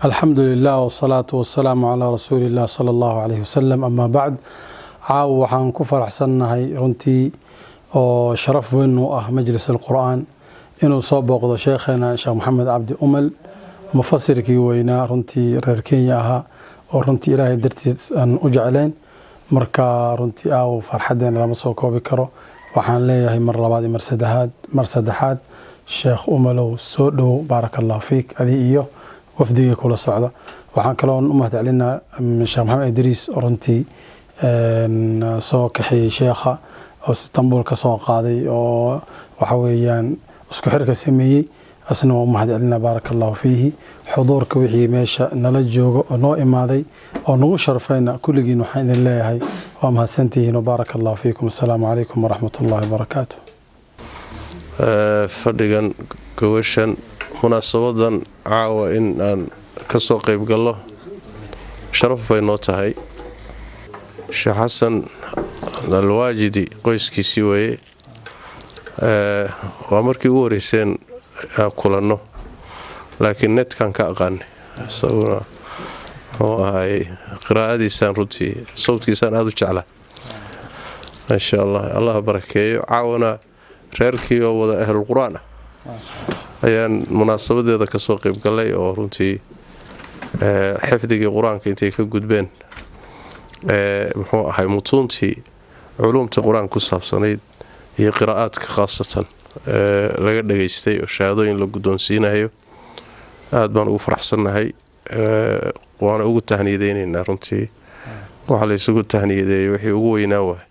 الحمد لله والصلاة والسلام على رسول الله صلى الله عليه وسلم. أما بعد caaw waxaan ku faraxsannahay runtii oo sharaf weyn u ah majlis alqur'aan inuu soo booqdo sheekheena Sheekh Maxamed Cabdi Umal mufassirkii weynaa runtii reer Kenya ahaa oo runtii Ilaahay dartiis aan u jeclayn marka runtii aaw farxadeena lama soo koobi karo. waxaan leeyahay mar labaad iyo mar saddexaad Sheekh Umalow soo dhow barakallahu fiik adii iyo wafdiga kula socda. waxaan kaloo u mahadcelinaa Sheekh Maxamed Idriis runtii soo kaxeeyay sheekha oo Istanbul ka soo qaaday oo waxa weeyaan isku xirka sameeyay asna waa mahadcelina barakallahu fiihi xuduurka wixii meesha nala joogo oo noo imaaday oo nagu sharfayna kulligiin waxaan idin leeyahay waa mahadsantihiin oo barakallahu fiikum. assalaamu calaykum waraxmatullaahi wabarakaatuh. fadhigan gowashan munaasabadan caawa in aan ka soo qayb gallo sharaf bay noo tahay. Sheekh Xasan Alwaajidi qoyskiisii weeye waa markii ugu horeyseen kulanno laakiin netkan ka aqaanay isaguna oo ahay qiraa'adiisaan runtii sawtkiisaan aad u jeclaa insha allah barakeeyo. caawana reerkii oo wada ahlul qur'aan ayaan munaasabadeeda ka soo qayb galay oo runtii xifdigii qur-aanka intay ka gudbeen muxuu ahay mutuuntii culumta qur-aanka ku saabsanayd iyo qiraa'aadka khaasatan laga dhageystay oo shahaadooyin la guddoonsiinayo aad baan ugu faraxsannahay. waana ugu tahniyadaynaynaa runtii waxa la isugu tahniyadeeyay wixii ugu weynaa waay